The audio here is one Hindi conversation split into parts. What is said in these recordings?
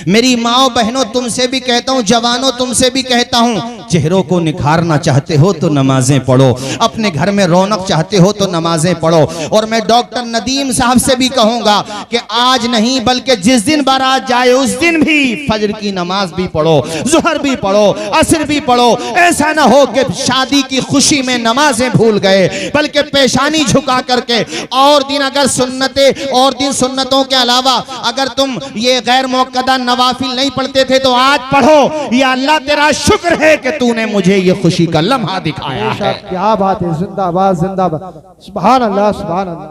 मेरी माओ बहनों तुमसे भी कहता हूँ, जवानों तुमसे भी कहता हूँ, चेहरों को निखारना चाहते हो तो नमाजें पढ़ो, अपने घर में रौनक चाहते हो तो नमाजें पढ़ो। और मैं डॉक्टर नदीम साहब से भी कहूंगा कि आज नहीं बल्कि जिस दिन बारात जाए उस दिन भी फजर की नमाज भी पढ़ो, जुहर भी पढ़ो, असर भी पढ़ो। ऐसा ना हो कि शादी की खुशी में नमाजें भूल गए, बल्कि पेशानी झुका करके और दिन अगर सुन्नते और दिन सुन्नतों के अलावा अगर तुम ये गैर मुअक्कदा नवाफिल नहीं पढ़ते थे तो आज पढ़ो। या अल्लाह तेरा शुक्र है कि तूने मुझे ये खुशी का लम्हा दिखाया है। क्या बात है, जिंदाबाद जिंदाबाद, सुभान अल्लाह सुभान अल्लाह।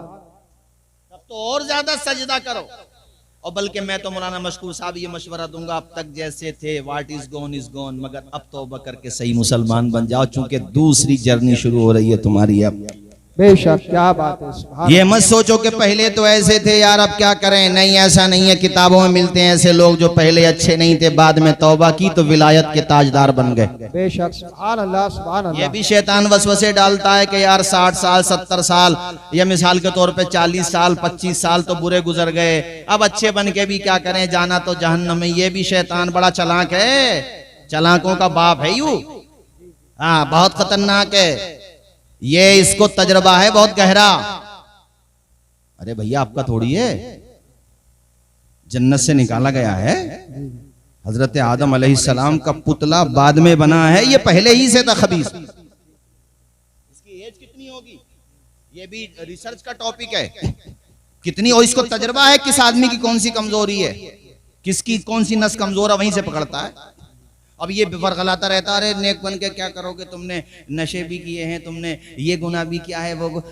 अब तो और ज्यादा सजदा करो। और बल्कि मैं तो मौलाना मशकूर साहब ये मशवरा दूंगा, अब तक जैसे थे व्हाट इज गॉन, मगर अब तौबा करके सही मुसलमान बन जाओ, चूंकि दूसरी जर्नी शुरू हो रही है तुम्हारी अब। बेशक, क्या बात है। ये मत सोचो कि पहले तो ऐसे थे यार अब क्या करें, नहीं ऐसा नहीं है। किताबों में मिलते हैं ऐसे लोग जो पहले अच्छे नहीं थे, बाद में तौबा की तो विलायत के ताजदार बन गए। बेशक, सुभान अल्लाह सुभान अल्लाह। ये भी शैतान वसवसे डालता है कि यार 60 साल 70 साल या मिसाल के तौर पे 40 साल 25 साल तो बुरे गुजर गए, अब अच्छे बन के भी क्या करें, जाना तो जहन्नम में। ये भी शैतान बड़ा चालाक है, चालाकों का बाप है यू। हाँ, बहुत खतरनाक है ये, इसको तजर्बा है बहुत गहरा। अरे भैया आपका थोड़ी है, जन्नत से निकाला गया है। हजरत आदम अलैहिस्सलाम का पुतला बाद में बना है, ये पहले ही से था खबीस। इसकी एज कितनी होगी ये भी रिसर्च का टॉपिक है, कितनी, और इसको तजर्बा है किस आदमी की कौन सी कमजोरी है, किसकी कौन सी नस कमजोर है, वहीं से पकड़ता है। अब ये बरगलाता रहता, अरे नेक बन के क्या करोगे, तुमने नशे भी किए हैं, तुमने ये गुनाह भी किया है, वो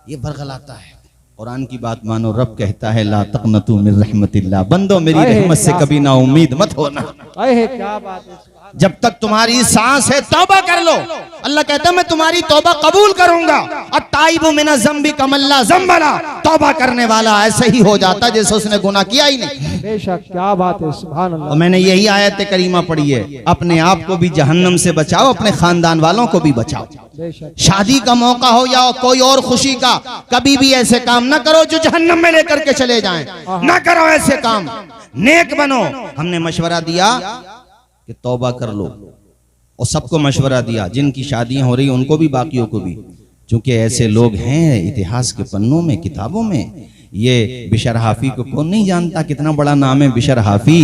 ये बरगलाता है। कुरान की बात मानो, रब कहता है ला तक़नतू मिन रहमतिल्लाह, बंदो मेरी रहमत से कभी ना उम्मीद मत होना। क्या बात है, जब तक तुम्हारी सांस है तौबा कर लो। अल्लाह कहता है मैं तुम्हारी तौबा कबूल करूंगा। अत्ताइबु मिना ज़म्बि कमल्ला ज़म्बला, तौबा करने वाला ऐसे ही हो जाता जैसे उसने गुनाह किया ही नहीं। बेशक, क्या बात है, सुभान अल्लाह। और मैंने यही आयत करीमा पढ़ी है, अपने आप को भी जहन्नम से बचाओ, अपने खानदान वालों को भी बचाओ। शादी का मौका हो या कोई और खुशी का, कभी भी ऐसे काम ना करो जो जहन्नम में लेकर के चले जाएं। ना करो ऐसे काम, नेक बनो। हमने मशवरा दिया कि तौबा कर लो, और सबको मशवरा दिया, जिनकी शादियां हो रही उनको भी बाकियों को भी, क्योंकि ऐसे लोग हैं इतिहास के पन्नों में, किताबों में। ये बिशर हाफी को कौन नहीं जानता, कितना बड़ा नाम है बिशर हाफी,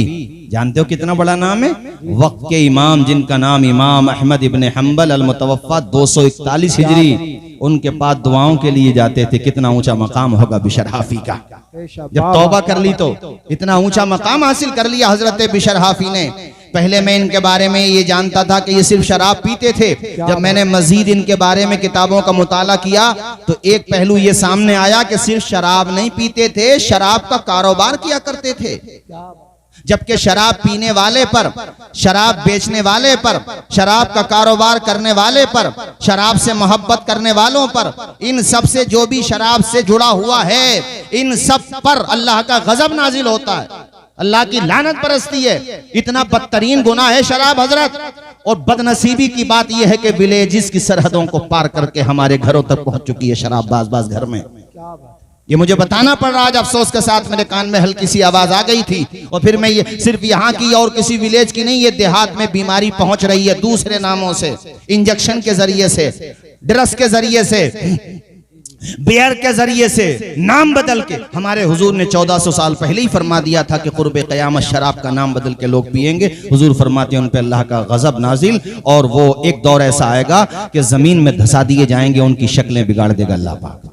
जानते हो कितना बड़ा नाम है? वक्त के इमाम जिनका नाम इमाम अहमद इब्न हम्बल अल मुतवफ़्फ़ा 241 हिजरी, उनके पास दुआओं के लिए जाते थे। कितना ऊंचा मकाम होगा बिशर हाफी का। जब तौबा कर ली तो इतना ऊंचा मकाम हासिल कर लिया हजरत बिशर हाफी ने। पहले मैं इनके बारे में ये जानता था कि ये सिर्फ शराब पीते थे। जब मैंने मजीद इनके बारे में किताबों का मुताला किया तो एक पहलू ये सामने आया कि सिर्फ शराब नहीं पीते थे, शराब का कारोबार किया करते थे। जबकि शराब पीने वाले पर, शराब बेचने वाले पर, शराब का कारोबार करने वाले पर, शराब से मोहब्बत करने वालों पर, इन सब से जो भी शराब से जुड़ा हुआ है, इन सब पर अल्लाह का गजब नाजिल होता है, अल्लाह की लानत बरसती है। इतना बदतरीन गुनाह है शराब हजरत। और बदनसीबी की बात यह है कि विलेजेस की सरहदों को पार करके हमारे घरों तक पहुंच चुकी है शराब बाज घर में। ये मुझे बताना पड़ रहा, आज अफसोस के साथ मेरे कान में हल्की सी आवाज आ गई थी। और फिर मैं ये सिर्फ यहाँ की और किसी विलेज की नहीं, ये देहात में बीमारी पहुंच रही है दूसरे नामों से, इंजेक्शन के जरिए से, ड्रग्स के जरिए से, बियर के जरिए से, नाम बदल के। हमारे हुजूर ने 1400 साल पहले ही फरमा दिया था कि कुर्बे क़यामत शराब का नाम बदल के लोग पिएंगे। हुजूर फरमाते हैं उन पे अल्लाह का गजब नाजिल, और वो एक दौर ऐसा आएगा कि जमीन में धसा दिए जाएंगे, उनकी शक्लें बिगाड़ देगा अल्लाह पाक।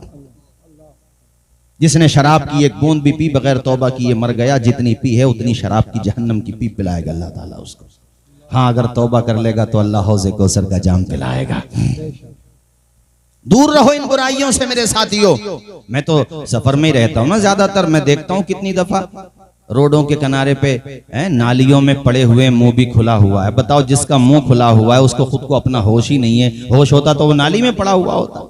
जिसने शराब की एक बूंद भी पी बगैर तौबा किए मर गया, जितनी पी है उतनी शराब की जहन्नम की पी पिलाएगा अल्लाह ताला उसको। हाँ, अगर तौबा कर लेगा तो अल्लाह हौज़े कौसर का जाम पिलाएगा। दूर रहो इन बुराइयों से मेरे साथियों। मैं तो सफर में ही रहता हूँ ना, ज्यादातर मैं देखता हूँ कितनी दफा रोडों के किनारे पे नालियों में पड़े हुए मुंह भी खुला हुआ है। बताओ, जिसका मुंह खुला हुआ है उसको खुद को अपना होश ही नहीं है। होश होता तो वो नाली में पड़ा हुआ होता।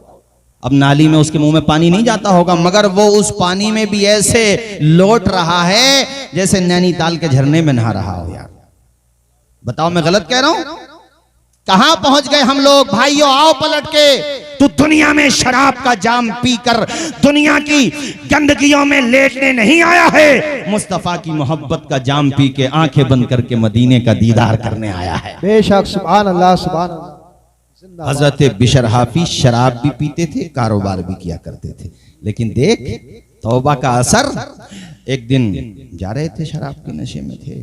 अब नाली में उसके मुंह में पानी नहीं जाता होगा, मगर वो उस पानी में भी ऐसे लौट रहा है जैसे नैनीताल के झरने में नहा रहा हो। यार बताओ, मैं गलत कह रहा हूं? कहां पहुंच गए हम लोग? भाइयों आओ पलट के, तू दुनिया में शराब का जाम पीकर दुनिया की गंदगियों में लेटने नहीं आया है, मुस्तफा की मोहब्बत का जाम पी के आंखें बंद करके मदीने का दीदार करने आया है। बेशक सुभान अल्लाह सुभान अल्लाह। हजरत बिशर हाफिज शराब भी पीते थे, कारोबार भी किया करते थे, लेकिन देख तौबा का असर। एक दिन जा रहे थे, शराब के नशे में थे,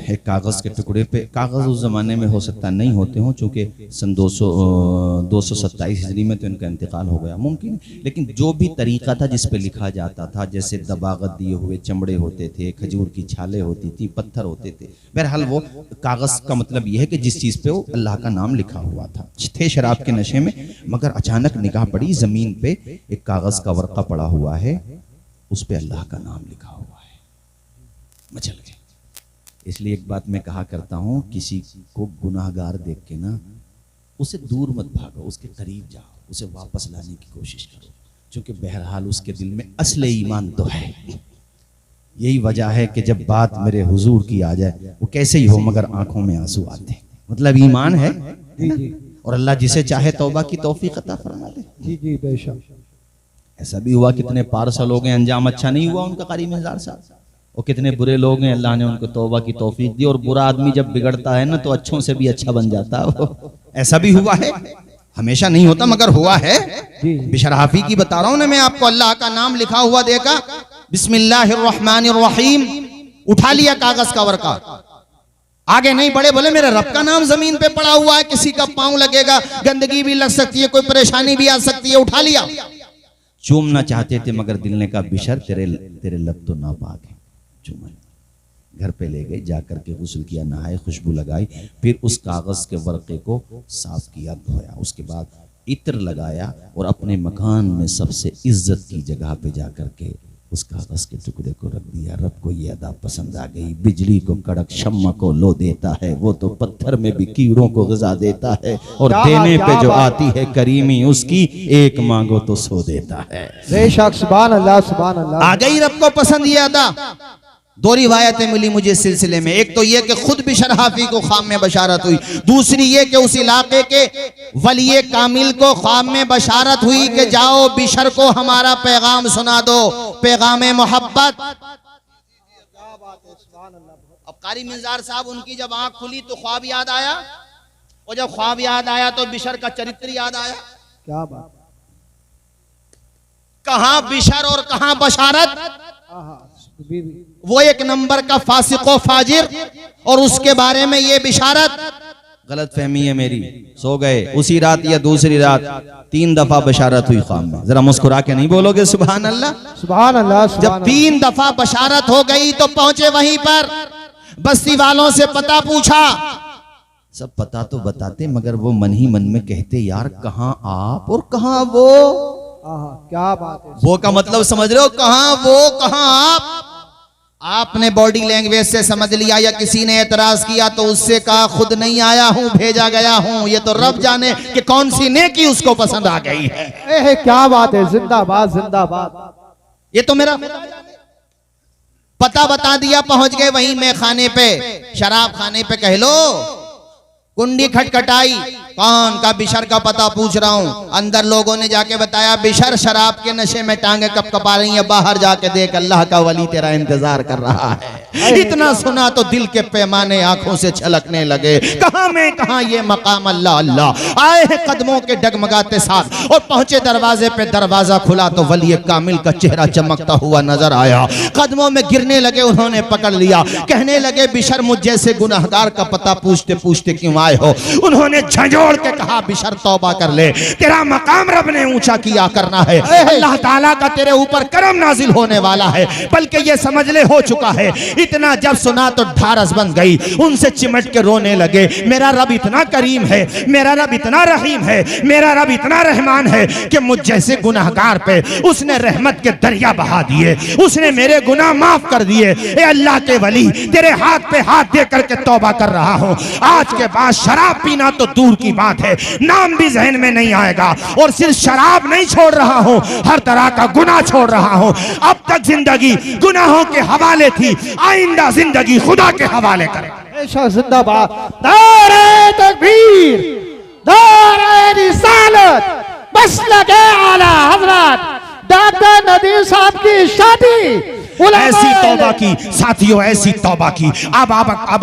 एक कागज के टुकड़े पे, कागज उस जमाने में हो सकता नहीं होते हों, चूंकि सन 227 हिजरी में तो इनका इंतकाल हो गया, मुमकिन, लेकिन जो भी तरीका था जिस पे लिखा जाता था, जैसे दबागत दिए हुए चमड़े होते थे, खजूर की छाले होती थी, पत्थर होते थे, बहरहाल वो कागज का मतलब यह है कि जिस चीज पे वो अल्लाह का नाम लिखा हुआ था। थे शराब के नशे में, मगर अचानक निगाह पड़ी, जमीन पे एक कागज का वर्का पड़ा हुआ है, उस पे अल्लाह का नाम लिखा हुआ है। मचल गए। इसलिए एक बात मैं कहा करता हूं, किसी को गुनाहगार देख के ना उसे दूर मत भागो, उसके करीब जाओ, उसे वापस लाने की कोशिश करो, क्योंकि बहरहाल उसके दिल में असले ईमान तो है। यही वजह है कि जब बात मेरे हुजूर की आ जाए, वो कैसे ही हो मगर आंखों में आंसू आते हैं, मतलब ईमान है ना? और अल्लाह जिसे चाहे तौबा की तौफीक अता फरमा दे। जी जी बेशक। ऐसा भी हुआ, कितने पारसा लोग हैं, अंजाम अच्छा नहीं हुआ उनका, कारी मिजाज साहब, और कितने बुरे लोग हैं, अल्लाह ने उनको तौबा की तौफीक दी। और बुरा आदमी जब बिगड़ता है ना तो अच्छों से भी अच्छा बन जाता है। ऐसा भी हुआ है, हमेशा नहीं होता मगर हुआ है। बिशर हाफी की बता रहा हूं ना मैं आपको, अल्लाह का नाम लिखा हुआ देखा, बिस्मिल्लाहिर्रहमानिर्रहीम, उठा लिया कागज का वर्का, आगे नहीं बढ़े, बोले मेरे रब का नाम जमीन पे पड़ा हुआ है, किसी का पांव लगेगा, गंदगी भी लग सकती है, कोई परेशानी भी आ सकती है, उठा लिया। चूमना चाहते थे मगर दिल ने कहा बिशर तेरे लब तो नापाक है, चूमा। घर पे ले गए, जाकर के गुस्ल किया, नहाए, खुशबू लगाई, फिर उस कागज के वर्के को साफ किया, धोया, उसके बाद इत्र लगाया और अपने मकान में सबसे इज्जत की जगह पे जाकर के उस कागज के टुकड़े को रख दिया। रब को ये अदा पसंद आ गई, बिजली को कड़क, शम्मा को लो देता है, वो तो पत्थर में भी कीड़ों को ग़िज़ा देता है, और देने पे जो आती है करीमी उसकी, एक मांगो तो सो देता है। बेशक सुभान अल्लाह सुभान अल्लाह। आ गई रब को पसंद ये अदा। दो रिवायतें मिली मुझे इस सिलसिले में, एक तो ये कि खुद बिशर हाफी को ख्वाब में बशारत हुई, दूसरी ये कि उस इलाके के वली कामिल को ख्वाब में बशारत हुई कि जाओ बिशर को हमारा पैगाम सुना दो, पैगाम मोहब्बत। अब कारी मिज़ार साहब उनकी जब आंख खुली तो ख्वाब याद आया, और जब ख्वाब याद आया तो बिशर का चरित्र याद आया। क्या बात, कहां बिशर और कहां बशारत। वो एक नंबर का फासिको फाजिर, और उसके बारे में ये बिशारत। गलत फहमी है मेरी, सो गए उसी रात या दूसरी रात 3 दफा बशारत हुई ख्वाब में। जरा मुस्कुरा के नहीं बोलोगे सुभान अल्लाह सुभान अल्लाह। जब 3 दफा बशारत हो गई तो पहुंचे वहीं पर, बस्ती वालों से पता पूछा, सब पता तो बताते मगर वो मन ही मन में कहते यार कहां आप और कहां वो। क्या बात है, वो का मतलब समझ रहे हो, कहां वो कहां आप। आपने बॉडी लैंग्वेज से समझ लिया, या किसी ने एतराज किया तो उससे कहा खुद नहीं आया हूं, भेजा गया हूं। ये तो रब जाने कि कौन सी नेकी उसको पसंद आ गई है। क्या बात है, जिंदाबाद जिंदाबाद। ये तो मेरा पता बता दिया, पहुंच गए वहीं मैं खाने पे, शराब खाने पे कह लो। कुंडी खटखटाई, कौन का बिशर का पता पूछ रहा हूं। अंदर लोगों ने जाके बताया बिशर शराब के नशे में टांगे कप कपा रही है, बाहर जाके देख अल्लाह का वली तेरा इंतजार कर रहा है। इतना सुना तो दिल के पैमाने आंखों से छलकने लगे। कहां मैं कहां ये मकाम, अल्लाह अल्लाह। आए हैं कदमों के डगमगाते साथ और पहुंचे दरवाजे पे, दरवाजा खुला तो वली कामिल का चेहरा चमकता हुआ नजर आया। कदमों में गिरने लगे, उन्होंने पकड़ लिया, कहने लगे बिशर मुझ जैसे गुनाहगार का पता पूछते पूछते क्यों आए हो। उन्होंने झंझोड़ के कहा बिशर तौबा कर ले, तेरा मकाम रब ने ऊंचा किया करना है, अल्लाह ताला का तेरे ऊपर करम नाजिल होने वाला है, बल्कि ये समझ ले हो चुका है। इतना जब सुना तो ढारस बन गई, उनसे चिमट के रोने लगे। मेरा रब इतना करीम है, मेरा रब इतना रहीम है, मेरा रब इतना रहमान है कि मुझ जैसे गुनाहगार पे उसने रहमत के दरिया बहा दिए, उसने मेरे गुनाह माफ कर दिए। ए अल्लाह के वली, तेरे हाथ पे हाथ दे करके तौबा कर रहा हूं। आज के बाद शराब पीना तो दूर की बात है, नाम भी जहन में नहीं आएगा। और सिर्फ शराब नहीं छोड़ रहा हूं, हर तरह का गुनाह छोड़ रहा हूं। अब तक जिंदगी गुनाहों के हवाले थी, आइंदा जिंदगी खुदा के हवाले करें। जिंदाबाद, नारे तकबीर, नारे रिसालत मसलक आला हजरत डॉक्टर नदीम साहब की शादी ऐसी तौबा की साथियों, ऐसी तौबा की। अब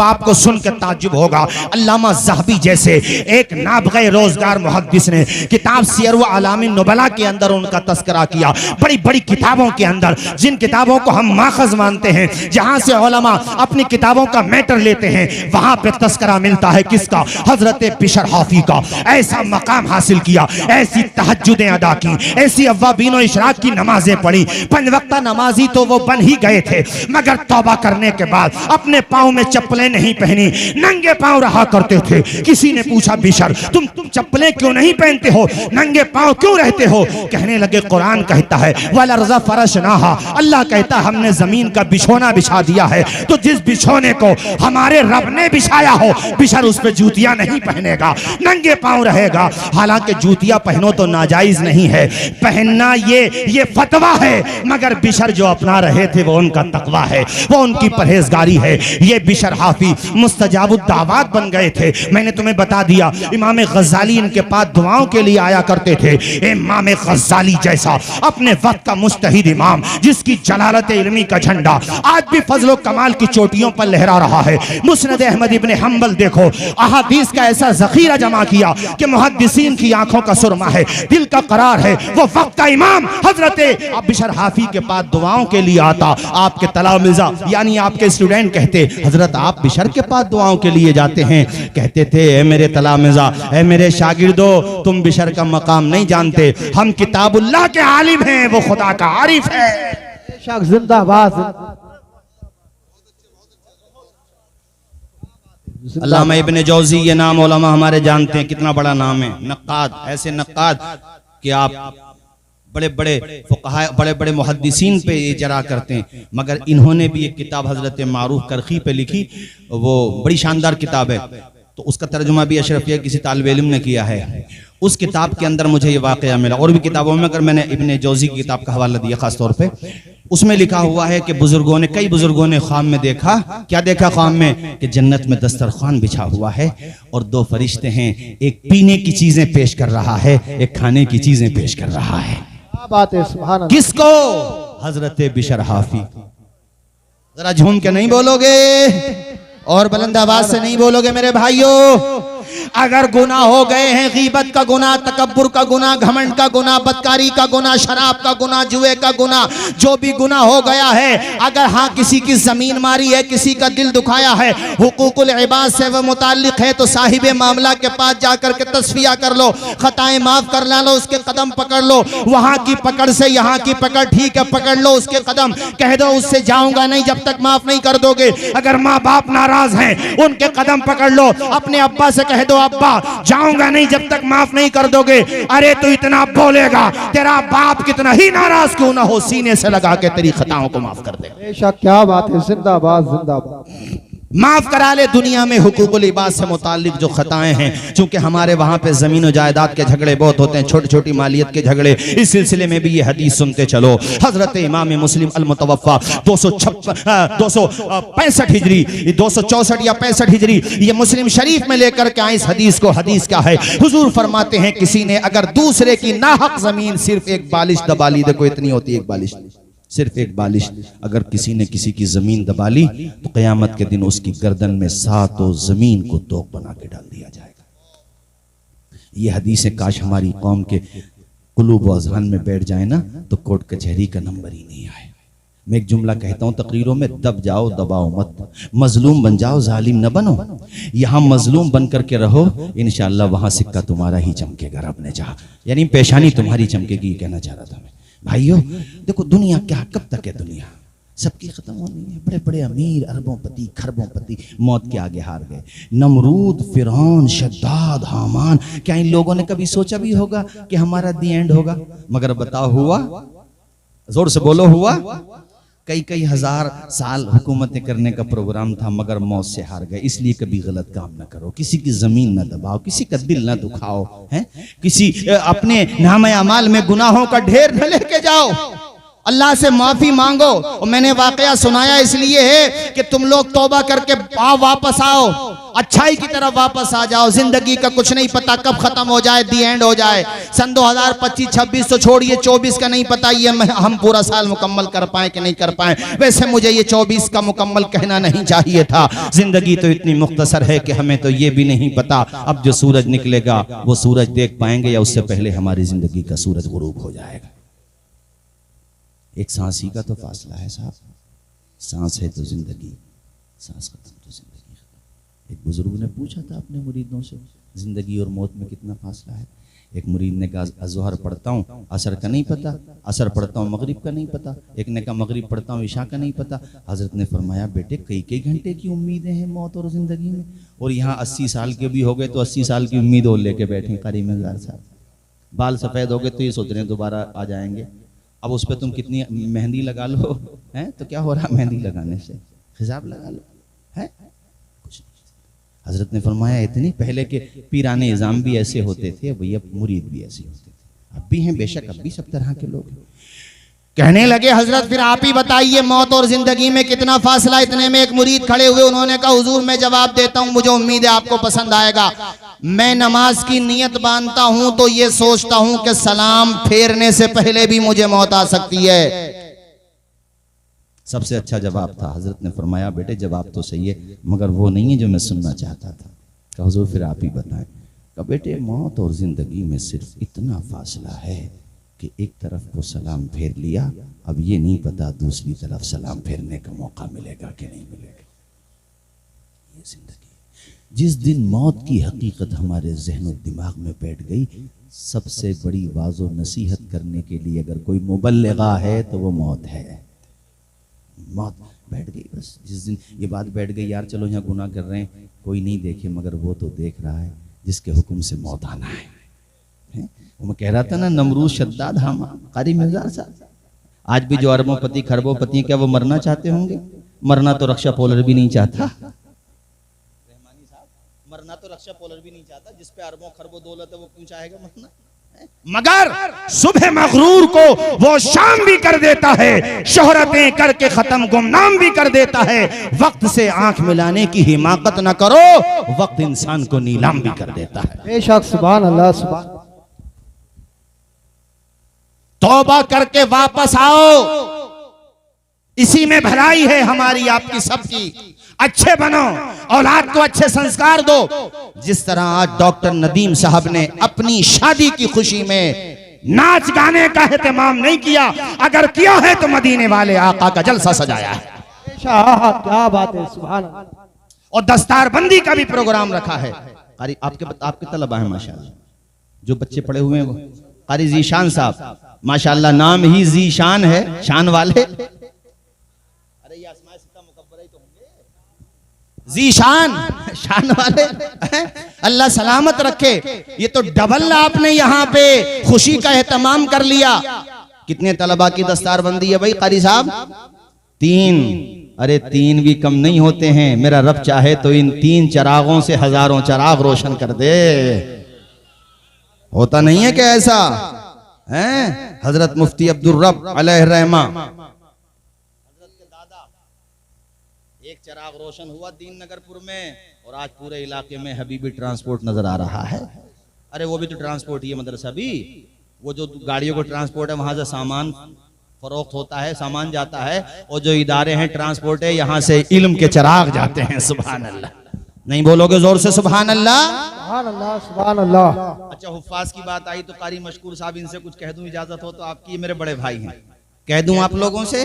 आपको सुनकर ताज्जुब होगा, अल्लामा ज़हबी जैसे एक नाबग़े रोजगार मुहद्दिस ने किताब सियर व अलामिन नुबला के अंदर उनका तस्करा किया। बड़ी बड़ी किताबों के अंदर, जिन किताबों को हम माखज़ मानते हैं, जहां से उलमा अपनी किताबों का मैटर लेते हैं, वहां पे तस्करा मिलता है किसका? हजरत बिशर हाफी का। ऐसा मकाम हासिल किया, ऐसी तहज्जुदें अदा की, ऐसी अव्वाबीन व इशराक की नमाजें पढ़ी। 5 वक्ता नमाजी तो वो बन ही गए थे, मगर तौबा करने के बाद अपने पांव में चप्पलें नहीं पहनी, नंगे पांव रहा करते थे। किसी ने पूछा, बिशर तुम चप्पलें क्यों नहीं पहनते हो, नंगे पांव क्यों रहते हो? कहने लगे, कुरान कहता है वाला रज़ा फरशनाहा, अल्लाह कहता है हमने जमीन का बिछोना बिछा दिया है, तो जिस बिछोने को हमारे रब ने बिछाया हो, बिशर उस पे जूतियां नहीं पहनेगा, नंगे पांव रहेगा। हालांकि जूतियां पहनो तो नाजायज नहीं है, पहनना ये फतवा है, मगर बिशर जो अपना रहे थे वो उनका तकवा है, वो उनकी परहेजगारी है। ये बिशर हाफी मुस्तजाबुद दावात बन गए थे। मैंने तुम्हें बता दिया, इमाम गज़ाली इनके पास दुआओं के लिए आया करते थे। इमाम गज़ाली जैसा अपने वक्त का मुस्तहिद इमाम, जिसकी जलालत इल्मी का झंडा आज भी फजलो कमाल की चोटियों पर लहरा रहा है। मुस्नद अहमद इब्ने हंबल देखो, अहादीस का ऐसा ज़ख़ीरा जमा किया कि मुहद्दिसीन की आंखों का सुरमा है, दिल का करार है। वो वक्त का इमाम हजरत बिशर हाफी के पास दुआओं के लिए आता। आपके तलामिज़ा यानी आपके स्टूडेंट कहते, हजरत आप बिशर के पास दुआओं के लिए जाते हैं? कहते थे, ए मेरे तलामिज़ा, ए मेरे शागिर्दो, तुम बिशर का मकाम नहीं जानते, हम किताबुल्लाह के आलिम हैं, वो खुदा का आरिफ है। बेशक जिंदाबाद। अल्लामा इब्ने जौज़ी, ये नाम उलमा हमारे जानते हैं, कितना बड़ा नाम है। नक्काद, ऐसे नक्काद कि आप बड़े बड़े फुक़हा, बड़े बड़े मुहद्दिसीन पे इजरा करते हैं। मगर इन्होंने भी एक किताब हजरत मारूफ करखी पे लिखी, वो बड़ी शानदार किताब है, तो उसका तर्जुमा भी अशरफिया किसी तालिब इल्म ने किया है। उस किताब के अंदर मुझे ये वाक़या मिला, और भी किताबों में, अगर मैंने इब्ने जौज़ी की किताब का हवाला दिया खास तौर पे, उसमें लिखा हुआ है कि कई बुजुर्गों ने ख्वाब में देखा, क्या देखा ख्वाब में? कि जन्नत में दस्तरखान बिछा हुआ है और 2 फरिश्ते हैं, एक पीने की चीजें पेश कर रहा है, एक खाने की चीजें पेश कर रहा है। बात है, सुभान अल्लाह। किसको? हजरत बिशर हाफी। जरा झूम के नहीं बोलोगे और बुलंद आवाज से नहीं बोलोगे मेरे भाइयों? अगर गुनाह हो गए हैं, गीबत का गुनाह, तकब्बुर का गुनाह, घमंड का गुनाह, बदकारी का गुनाह, शराब का गुनाह, जुए का गुनाह, जो भी गुनाह हो गया है, अगर हाँ किसी की जमीन मारी है, किसी का दिल दुखाया है, हुकूकुल इबाद से वह मुताल्लिक है, तो साहिबे मामला के पास जाकर के तस्फिया कर लो, खताएं माफ कर लो, उसके कदम पकड़ लो, वहां की पकड़ से यहाँ की पकड़ ठीक है, पकड़ लो उसके कदम, कह दो उससे जाऊंगा नहीं जब तक माफ नहीं कर दोगे। अगर माँ बाप नाराज हैं, उनके कदम पकड़ लो, अपने अब्बा से कह दो, अब्बा जाऊंगा नहीं जब तक माफ नहीं कर दोगे। अरे तू इतना बोलेगा, तेरा बाप कितना ही नाराज क्यों ना हो, सीने से लगा के तेरी खताओं को माफ कर दे। बेशक, क्या बात है, जिंदाबाद जिंदाबाद। माफ करा ले दुनिया में हुकूकुल इबाद से मुताल्लिक जो खताएं हैं, चूंकि हमारे वहां पे जमीन और जायदाद के झगड़े बहुत होते हैं, छोटी छोटी मालियत के झगड़े। इस सिलसिले में भी ये हदीस सुनते चलो। हजरत इमाम मुस्लिम अल मुतवफ़ा 265 हिजरी, 264 या 65 हिजरी, ये मुस्लिम शरीफ में लेकर के आए इस हदीस को। हदीस क्या है? हुजूर फरमाते हैं, किसी ने अगर दूसरे की नाहक जमीन सिर्फ एक बालिश दबा ली, देखो इतनी होती है एक बालिश, सिर्फ एक बालिश, अगर किसी ने किसी की जमीन दबा ली, तो क़यामत के दिन उसकी गर्दन में 7 जमीन को तोक बना के डाल दिया जाएगा। ये हदीसें काश हमारी कौम के कुलूब व अज़हान में बैठ जाए ना, तो कोर्ट कचहरी का नंबर ही नहीं आए। मैं एक जुमला कहता हूँ तकरीरों में, दब जाओ दबाओ मत, मजलूम बन जाओ जालिम न बनो। यहाँ मजलूम बन करके रहो, इंशाअल्लाह वहाँ सिक्का तुम्हारा ही चमकेगा, रब ने चाहा, यानी पेशानी तुम्हारी चमकेगी। ये कहना चाह रहा था मैं। भाइयों देखो, दुनिया क्या, कब तक है दुनिया? सबकी खत्म होनी है। बड़े बड़े अमीर, अरबोंपति, खरबोंपति मौत के आगे हार गए। नमरूद, फिरौन, शद्दाद, हामान, क्या इन लोगों ने कभी सोचा भी होगा कि हमारा दी एंड होगा? मगर बताओ, हुआ? जोर से बोलो, हुआ? कई हजार साल हुकूमतें करने का प्रोग्राम था, मगर मौत से हार गए। इसलिए कभी गलत काम ना करो, किसी की जमीन ना दबाओ, किसी का दिल ना दुखाओ, हैं? किसी अपने नामे अमाल में गुनाहों का ढेर न लेके जाओ। अल्लाह से माफी मांगो। और मैंने वाकया सुनाया इसलिए है कि तुम लोग तौबा करके वापस आओ। अच्छाई की तरफ वापस आ जाओ। जिंदगी का कुछ नहीं पता कब खत्म हो जाए, दी एंड हो जाए। सन 2025-26 तो छोड़िए, 24 का नहीं पता ये हम पूरा साल मुकम्मल कर पाए कि नहीं कर पाए। वैसे मुझे ये 24 का मुकम्मल कहना नहीं चाहिए था। जिंदगी तो इतनी मुख्तसर है कि हमें तो ये भी नहीं पता अब जो सूरज निकलेगा वो सूरज देख पाएंगे या उससे पहले हमारी जिंदगी का सूरज गुरूब हो जाएगा। एक सांस ही का तो फासला है साहब। सांस है तो जिंदगी, सांस खत्म तो जिंदगी खत्म। एक बुजुर्ग ने पूछा था अपने मुरीदों से, जिंदगी और मौत में कितना फासला है। एक मुरीद ने कहा अज़हर पढ़ता हूँ, असर का नहीं पता। असर पढ़ता हूँ, मगरिब का नहीं पता। एक ने कहा मगरिब पढ़ता हूँ, इशा का नहीं पता। हजरत ने फरमाया बेटे कई कई घंटे की उम्मीदें हैं मौत और ज़िंदगी में, और यहाँ 80 साल के भी हो गए तो 80 साल की उम्मीद और लेके बैठे कारी मज़ार साहब। बाल सफ़ेद हो गए तो ये सोच रहे हैं दोबारा आ जाएंगे। अब उस पर तुम कितनी मेहंदी लगा लो हैं तो क्या हो रहा मेहंदी लगाने से, हिसाब लगा लो है कुछ नहीं। हजरत ने फरमाया इतनी पहले के पीराने इज़ाम भी ऐसे होते थे, भैया मुरीद भी ऐसे होते थे, अब भी हैं बेशक, अब भी सब तरह के लोग हैं। कहने लगे हजरत फिर आप ही बताइए मौत और जिंदगी में कितना फासला। इतने में एक मुरीद खड़े हुए, उन्होंने कहा हुजूर मैं जवाब देता हूं, मुझे उम्मीद है आपको पसंद आएगा। मैं नमाज की नियत बांधता हूं तो ये सोचता हूं कि सलाम फेरने से पहले भी मुझे मौत आ सकती है। सबसे अच्छा जवाब था। हजरत ने फरमाया बेटे जवाब तो सही है मगर वो नहीं है जो मैं सुनना चाहता था। कहा हुजूर फिर आप ही बताएं। कहा बेटे मौत और जिंदगी में सिर्फ इतना फासला है कि एक तरफ वो सलाम फेर लिया, अब ये नहीं पता दूसरी तरफ सलाम फेरने का मौका मिलेगा कि नहीं मिलेगा। ये जिंदगी। जिस दिन मौत की हकीकत हमारे ज़हन और दिमाग में बैठ गई, सबसे बड़ी वाज़ो नसीहत करने के लिए अगर कोई मुबल्लिगा है तो वो मौत है। मौत बैठ गई बस। जिस दिन ये बात बैठ गई यार चलो यहाँ गुनाह कर रहे हैं कोई नहीं देखे मगर वो तो देख रहा है जिसके हुक्म से मौत आना है। मैं कह रहा था ना नमरूद शद्दाद हामा कारी मिर्ज़ा साहब, आज भी जो अरबोंपति खरबोंपति हैं क्या वो मरना चाहते होंगे? मरना तो रक्षा पोलर भी नहीं चाहता। रहमानी साहब मरना तो रक्षा पोलर भी नहीं चाहता, जिस पे अरबों खरबों दौलत है वो क्यों चाहेगा मरना? मगर सुबह मगरूर को वो शाम भी कर देता है, शोहरतें करके खत्म गुमनाम भी कर देता है। वक्त से आंख मिलाने की हिमाकत न करो, वक्त इंसान को नीलाम भी कर देता है। बेशक सुभान अल्लाह सुभान। तौबा करके वापस आओ, इसी में भलाई है हमारी आपकी सबकी। अच्छे बनो, औलाद को अच्छे संस्कार दो। जिस तरह आज डॉक्टर नदीम साहब ने अपनी शादी की खुशी में नाच गाने का एहतमाम नहीं किया, अगर किया है तो मदीने वाले आका का जलसा सजाया है। क्या बात है सुभान। और दस्तारबंदी का भी प्रोग्राम रखा है। कारी आपके तलबा है माशाल्लाह, जो बच्चे पढ़े हुए हैं वो कारी जीशान साहब माशाल्लाह, नाम ही जीशान है, शान वाले। अरे ये आसमां सिता मुकब्बरा ही तो होंगे, जीशान शान वाले। अल्लाह सलामत रखे। ये तो डबल आपने यहाँ पे खुशी का एहतमाम कर लिया। कितने तलबा की दस्तारबंदी है भाई कारी साहब? 3। अरे 3 भी कम नहीं होते हैं। मेरा रब चाहे तो इन 3 चरागों से हजारों चराग रोशन कर दे। होता नहीं है क्या ऐसा? हैं हजरत मुफ्ती अब्दुल रब अलैहि रहमा, हजरत के दादा, एक चराग रोशन हुआ दीन नगरपुर में और आज पूरे इलाके में हबीबी ट्रांसपोर्ट नजर आ रहा है। अरे वो भी तो ट्रांसपोर्ट ही है, मदरसा भी। वो जो गाड़ियों को ट्रांसपोर्ट है वहां से सामान फरोख्त होता है, सामान जाता है, और जो इदारे हैं ट्रांसपोर्ट है यहाँ से इल्म के चराग जाते हैं। सुभान अल्लाह। नहीं बोलोगे जोर से सुभान अल्लाह? सुभान अल्लाह सुभान अल्लाह। अच्छा हुफ्फाज की बात आई तो कारी मशकूर साहब, इनसे कुछ कह दूं, इजाजत हो तो आपकी, मेरे बड़े भाई हैं, कह दूं आप लोगों से।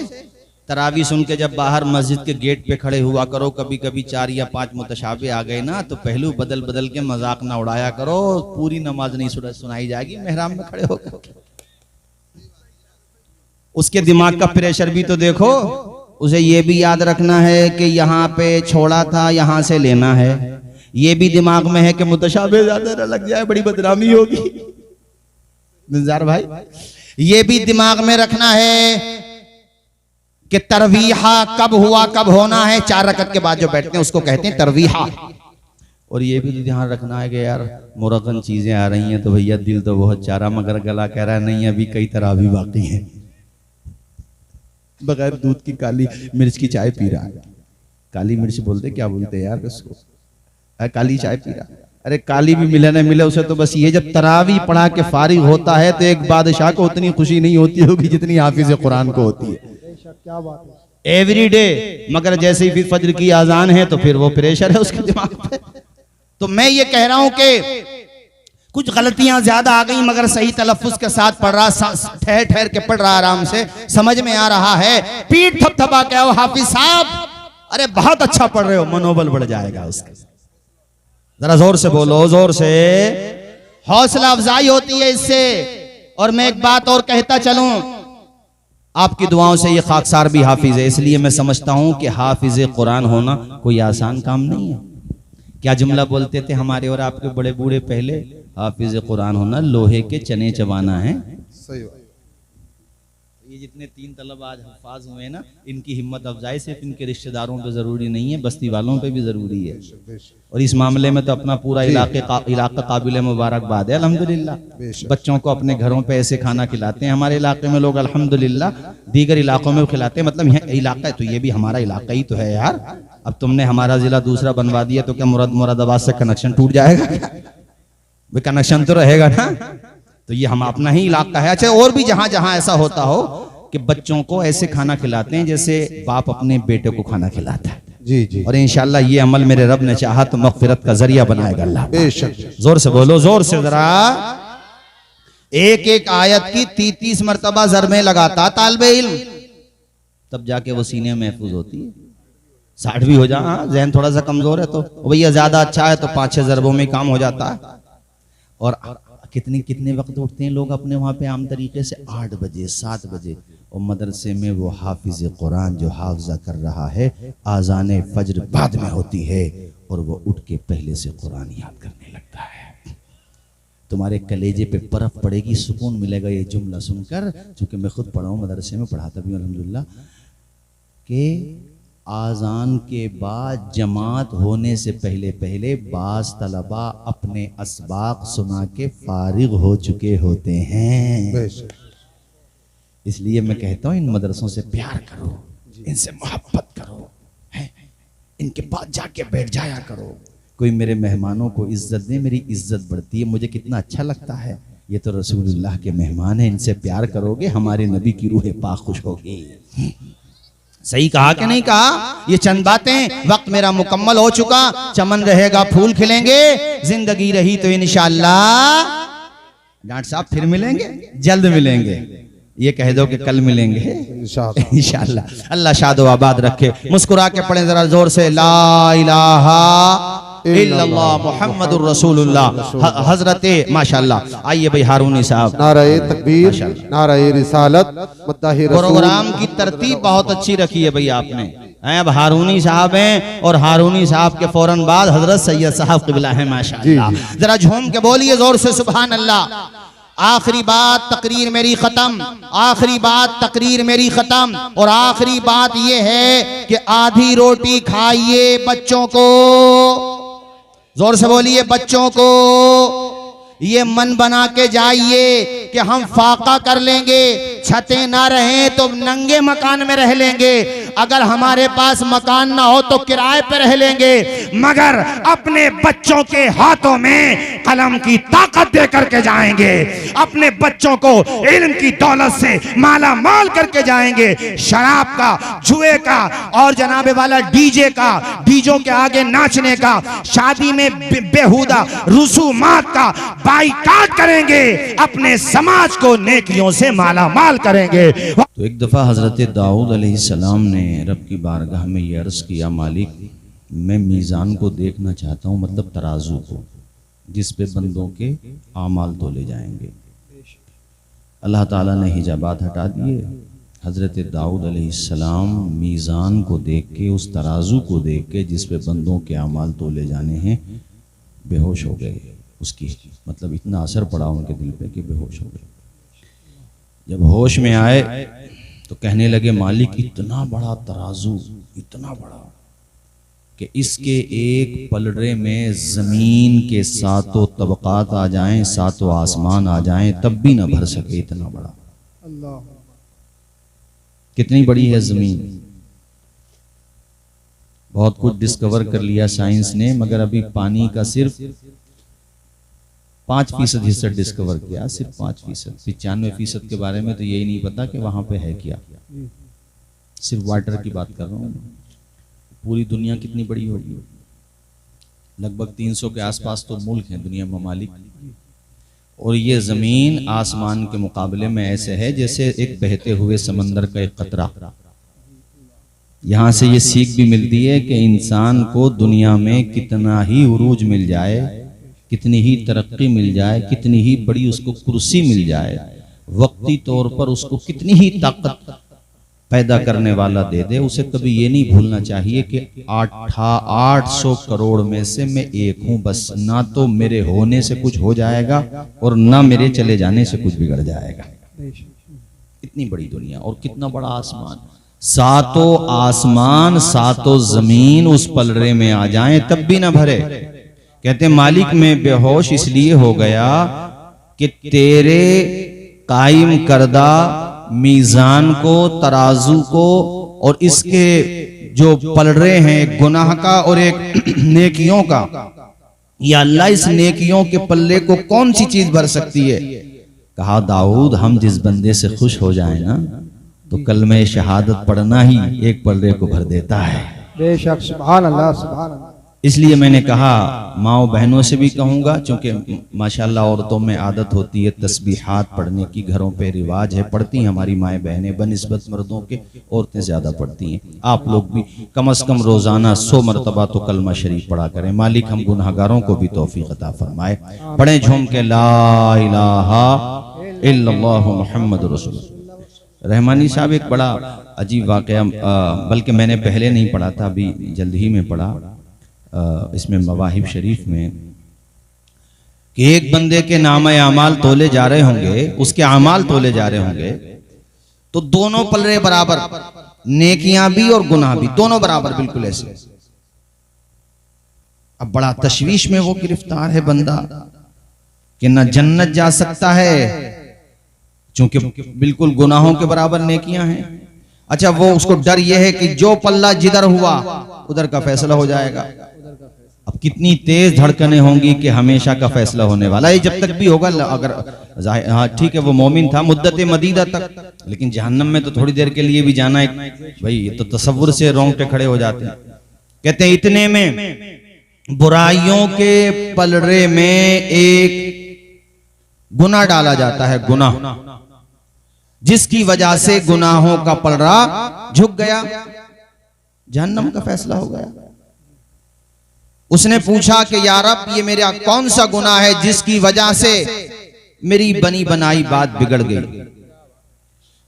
तरावी सुन के जब बाहर मस्जिद के गेट पे खड़े हुआ करो, कभी कभी 4 या 5 मुतशाबे आ गए ना तो पहलू बदल बदल के मजाक ना उड़ाया करो, पूरी नमाज नहीं सुनाई जाएगी मेहराम में खड़े होकर। उसके दिमाग का प्रेशर भी तो देखो, उसे ये भी याद रखना है कि यहाँ पे छोड़ा था, यहाँ से लेना है। ये भी दिमाग में है कि मुतशाबे ज्यादा न लग जाए, बड़ी बदनामी होगी। गुलजार भाई, ये भी दिमाग में रखना है कि तरवीहा कब हुआ कब होना है। 4 रकत के बाद जो बैठते हैं उसको कहते हैं तरवीहा। और ये भी तो ध्यान रखना है कि यार मुरगन चीजें आ रही हैं तो भैया दिल तो बहुत चाह रहा मगर गला कह रहा नहीं, अभी कई तरह भी बाकी है। बगैर दूध की काली मिर्च की चाय पी रहा है। काली मिर्च बोलते क्या बोलते यार उसको? काली चाय पी रहा, अरे काली भी मिले ना मिले उसे तो बस ये जब तरावी पढ़ा के फारिग होता है तो एक बादशाह को उतनी खुशी नहीं होती होगी जितनी हाफिज कुरान को होती है। क्या बात है। एवरी डे, मगर जैसे ही फिर फजर की आजान है तो फिर वो प्रेशर है उसके दिमाग पे। तो मैं ये कह रहा हूं कि कुछ गलतियां ज्यादा आ गई, मगर सही तलफ्फुज के साथ पढ़ रहा, ठहर ठहर के पढ़ रहा, आराम से समझ में आ रहा है। पीठ थपथपा के आओ हाफिज साहब, अरे बहुत अच्छा पढ़ रहे हो, मनोबल बढ़ जाएगा उसका। जरा जोर से बोलो, जोर से, हौसला अफजाई होती है इससे। और मैं एक बात और कहता चलूं, आपकी दुआओं से ये खाकसार भी हाफिज है, इसलिए मैं समझता हूं कि हाफिज कुरान होना कोई आसान काम नहीं है। क्या जुमला बोलते थे हमारे और आपके बड़े बूढ़े पहले, हाफिज कुरान होना लोहे के चने चबाना है। सही बात। ये जितने 3 तलब आज हफ़ाज हुए ना, इनकी हिम्मत अफजाई सिर्फ इनके रिश्तेदारों पे जरूरी नहीं है, बस्ती वालों पे भी जरूरी है। और इस मामले में तो अपना पूरा इलाका काबिल मुबारकबाद है अल्हम्दुलिल्लाह। बच्चों को अपने घरों पे ऐसे खाना खिलाते हैं हमारे इलाके में लोग अल्हम्दुलिल्लाह, दीगर इलाकों में खिलाते हैं। मतलब यह इलाका है तो ये भी हमारा इलाका ही तो है यार। अब तुमने हमारा जिला दूसरा बनवा दिया तो क्या मुरादाबाद से कनेक्शन टूट जाएगा? भाई कनेक्शन तो रहेगा ना। तो ये हम अपना ही इलाका है। अच्छा, और भी जहां जहां ऐसा होता हो कि बच्चों को ऐसे खाना खिलाते हैं जैसे बाप अपने बेटे को खाना खिलाता है। जी जी। और इंशाल्लाह ये अमल मेरे रब ने चाहा तो मग़फ़िरत का जरिया बनाएगा अल्लाह। बेशक। जोर से बोलो, जोर से जरा। एक एक आयत की 33 मरतबा ज़रबें लगाता तालिबे इल्म, तब जाके वो सीने में महफूज होती है। 60 भी हो जा, ज़हन थोड़ा सा कमजोर है तो भैया, ज्यादा अच्छा है तो 5-6 ज़रबों में काम हो जाता है। और कितने वक्त उठते हैं लोग अपने वहाँ पे आम तरीके से 8 बजे 7 बजे, और मदरसे में वो हाफिज कुरान जो हाफजा कर रहा है, आज़ान फज्र बाद में होती है और वो उठ के पहले से कुरान याद करने लगता है। तुम्हारे कलेजे पे बर्फ पड़ेगी, सुकून मिलेगा ये जुमला सुनकर। चूंकि मैं खुद पढ़ा हूँ, मदरसे में पढ़ाता भी हूँ अल्हम्दुलिल्लाह, कि आज़ान के बाद जमात होने से पहले पहले बास तलबा अपने असबाक सुना के फारिग हो चुके होते हैं। इसलिए मैं कहता हूँ इन मदरसों से प्यार करो, इनसे मोहब्बत करो, है? इनके पास जाके बैठ जाया करो। कोई मेरे मेहमानों को इज्जत दे, मेरी इज्जत बढ़ती है, मुझे कितना अच्छा लगता है। ये तो रसूलुल्लाह के मेहमान हैं, इनसे प्यार करोगे हमारे नबी की रूह पाक खुश होगी। सही कहा कि नहीं कहा? ये चंद बातें, वक्त मेरा मुकम्मल हो चुका। चमन रहेगा, फूल खिलेंगे, जिंदगी रही तो इंशाअल्लाह। डॉक्टर साहब फिर मिलेंगे, जल्द मिलेंगे। ये कह दो कि कल मिलेंगे इंशाअल्लाह। अल्लाह शादो आबाद रखे। मुस्कुरा के पढ़े जरा जोर से, ला इलाहा इल्लल्लाह मुहम्मदुर रसूलुल्लाह। हजरते माशाअल्लाह। आइए भाई हारूनी साहब। नाराए तकबीर, नाराए रिसालत, मद्दाह रसूल। प्रोग्राम की तरतीब बहुत अच्छी रखी है भाई आपने। अब हारूनी साहब हैं और हारूनी साहब के फौरन बाद हजरत सैयद साहब क़िबला है माशाअल्लाह। जरा झूम के बोलिए जोर से सुभान अल्लाह। आखिरी बात तकरीर मेरी खत्म, आखिरी बात तकरीर मेरी खत्म। और आखिरी बात यह है कि आधी रोटी खाइए बच्चों को, जोर से बोलिए, बच्चों को ये मन बना के जाइए कि हम फाका कर लेंगे, छतें ना रहें तो नंगे मकान में रह लेंगे, अगर हमारे पास मकान ना हो तो किराए पर रह लेंगे, मगर अपने बच्चों के हाथों में कलम की ताकत दे करके जाएंगे, अपने बच्चों को इल्म की दौलत से माला माल करके जाएंगे। शराब का, जुए का और जनाबे वाला डीजे का, डीजों के आगे नाचने का, शादी में बेहुदा रुसूमात का बाइकाट करेंगे, अपने समाज को नेकियों से माला माल करेंगे। तो एक दफ़ा हज़रत दाऊद अलैहिस्सलाम ने रब की बारगाह में ये अर्ज़ किया, मालिक मैं मीज़ान को देखना चाहता हूँ, मतलब तराजू को, जिस पे बंदों के आमाल तोले जाएंगे। अल्लाह ताला ने हिजाबात हटा दिए। हज़रत दाऊद अलैहिस्सलाम मीज़ान को देख के, उस तराजू को देख के जिस पे बंदों के आमाल तोले जाने हैं, बेहोश हो गए। उसकी मतलब इतना असर पड़ा उनके दिल पे कि बेहोश हो गए। जब होश में आए तो कहने लगे, मालिक इतना बड़ा तराजू, इतना बड़ा कि इसके एक पलड़े में ज़मीन के 7 तबक़ात आ जाएं, 7 आसमान आ जाएं, तब भी ना भर सके, इतना बड़ा। अल्लाह। कितनी बड़ी है ज़मीन? बहुत कुछ डिस्कवर कर लिया साइंस ने, मगर अभी पानी का सिर्फ 5% हिस्सा डिस्कवर किया, सिर्फ 5%। 95% के बारे में तो यही नहीं पता कि वहां पे है क्या। सिर्फ वाटर की बात कर रहा हूँ। पूरी दुनिया कितनी बड़ी होगी, लगभग 300 के आसपास तो मुल्क हैं दुनिया ममालिक, और ये जमीन आसमान के मुकाबले में ऐसे है जैसे एक बहते हुए समंदर का एक कतरा। यहाँ से ये सीख भी मिलती है कि इंसान को दुनिया में कितना ही उरूज मिल जाए, कितनी ही तरक्की मिल जाए, कितनी ही बड़ी उसको कुर्सी मिल जाए, वक्ती तौर पर उसको कितनी ही ताकत पैदा करने वाला दे दे, उसे कभी ये नहीं भूलना चाहिए कि 800 करोड़ में से मैं एक हूं बस। ना तो मेरे होने से कुछ हो जाएगा और ना मेरे चले जाने से कुछ बिगड़ जाएगा। इतनी बड़ी दुनिया और कितना बड़ा आसमान, सातों आसमान सातों जमीन उस पलड़े में आ जाएं तब भी ना भरे। कहते मालिक मैं बेहोश इसलिए हो गया कि तेरे कायम करदा मीजान को, तराजू को और इसके जो पलड़े हैं गुनाह का और एक नेकियों का, या अल्लाह इस नेकियों के पल्ले को कौन सी चीज भर सकती है। कहा दाऊद हम जिस बंदे से खुश हो जाए ना तो कलमे शहादत पढ़ना ही एक पल्ले को भर देता है। बेशक सुभान अल्लाह सुभान अल्लाह। इसलिए मैंने कहा माओ बहनों से भी कहूंगा, क्योंकि माशाल्लाह औरतों में आदत होती है तस्बीहात पढ़ने की, घरों पे रिवाज है, पढ़ती हैं हमारी माएँ बहनें बनिस्बत मर्दों के, औरतें ज्यादा पढ़ती हैं। आप लोग भी कम अज कम रोजाना 100 मरतबा तो कलमा शरीफ पढ़ा करें। मालिक हम गुनहगारों को भी तौफीक अता फरमाए। पढ़े झूम के ला इलाहा इल्लल्लाहु मुहम्मद रसूलुल्लाह। रहमानी साहब एक बड़ा अजीब वाकया, बल्कि मैंने पहले नहीं पढ़ा था, अभी जल्द ही में पढ़ा इसमें मवाहिब शरीफ में, कि एक बंदे के नाम अमाल तोले जा रहे होंगे, उसके अमाल तोले जा रहे होंगे, तो दोनों पलड़े बराबर, नेकियां भी और गुनाह भी दोनों बराबर, बिल्कुल ऐसे। अब बड़ा तशवीश में वो गिरफ्तार है बंदा कि न जन्नत जा सकता है क्योंकि बिल्कुल गुनाहों के बराबर नेकियां हैं। अच्छा, वो उसको डर यह है कि जो पल्ला जिधर हुआ उधर का फैसला हो जाएगा। अब कितनी तेज धड़कनें होंगी कि हमेशा का फैसला होने वाला है, जब तक भी होगा। अगर हाँ ठीक है वो मोमिन था मुद्दत मदीदा तक, लेकिन जहन्नम में तो थोड़ी देर के लिए भी जाना है भाई, ये तो तसव्वुर से रोंगटे खड़े हो जाते हैं। कहते हैं इतने में बुराइयों के पलड़े में एक गुनाह डाला जाता है, गुनाह जिसकी वजह से गुनाहों का पलड़ा झुक गया, जहन्नम का फैसला हो गया। उसने पूछा कि या रब ये मेरा कौन सा गुनाह है जिसकी वजह से मेरी बनी बनाई बात बिगड़ गई।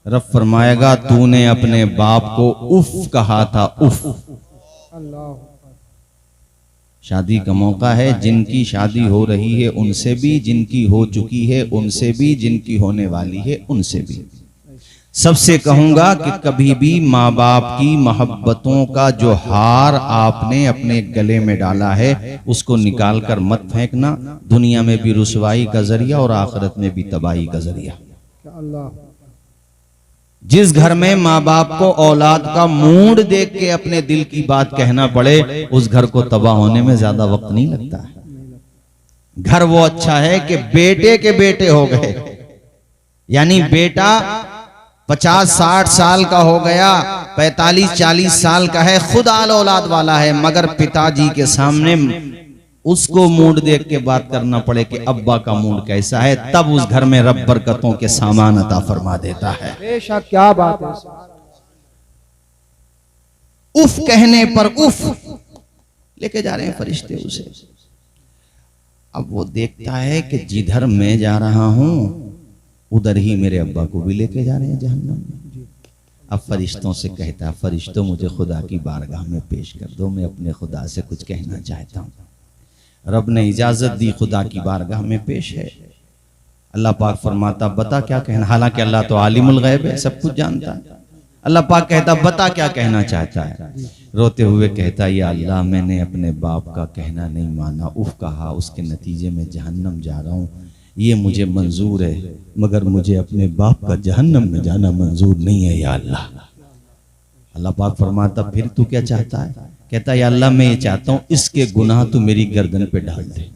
रब फरमाएगा तूने अपने बाप को उफ कहा था, उफ। शादी का मौका है, जिनकी शादी हो रही है उनसे भी, जिनकी हो चुकी है उनसे भी, जिनकी होने वाली है उनसे भी। सबसे कहूंगा कि कभी भी माँ बाप की मोहब्बतों का जो हार आपने अपने गले में डाला है उसको निकाल कर मत फेंकना। दुनिया में भी रुसवाई का जरिया और आखिरत में भी तबाही का जरिया। जिस घर में माँ बाप को औलाद का मूड देख के अपने दिल की बात कहना पड़े, उस घर को तबाह होने में ज्यादा वक्त नहीं लगता है। घर वो अच्छा है कि बेटे के बेटे हो गए, यानी बेटा 50-60 साल का हो गया, 45-40 साल का है, खुद आल औलाद वाला है, मगर पिताजी के सामने उसको मूड देख के बात करना पड़े कि अब्बा का मूड कैसा है, तब उस घर में रब बरकतों के सामान अता फरमा देता है। बेशक क्या बात है। उफ कहने पर उफ लेके जा रहे हैं फरिश्ते उसे। अब वो देखता है कि जिधर मैं जा रहा हूं उधर ही मेरे अब्बा को भी लेके जा रहे हैं जहन्नम में। अब फरिश्तों से कहता, फरिश्तों मुझे खुदा की बारगाह में पेश कर दो, मैं अपने खुदा से कुछ कहना चाहता हूँ। रब ने इजाजत दी, खुदा की बारगाह में पेश है। अल्लाह पाक फरमाता बता क्या कहना, हालांकि अल्लाह तो आलिमुल गैब है, सब कुछ जानता है। अल्लाह पाक कहता बता क्या कहना चाहता है। रोते हुए कहता या अल्लाह मैंने अपने बाप का कहना नहीं माना, उफ कहा, उसके नतीजे में जहन्नम जा रहा हूँ। ये मुझे मंजूर है मगर मुझे अपने बाप का जहन्नम में जाना मंजूर नहीं है या अल्लाह। अल्लाह पाक फरमाता फिर तू क्या चाहता है? कहता या अल्लाह मैं ये चाहता हूं इसके गुनाह तू मेरी गर्दन पे डाल दे,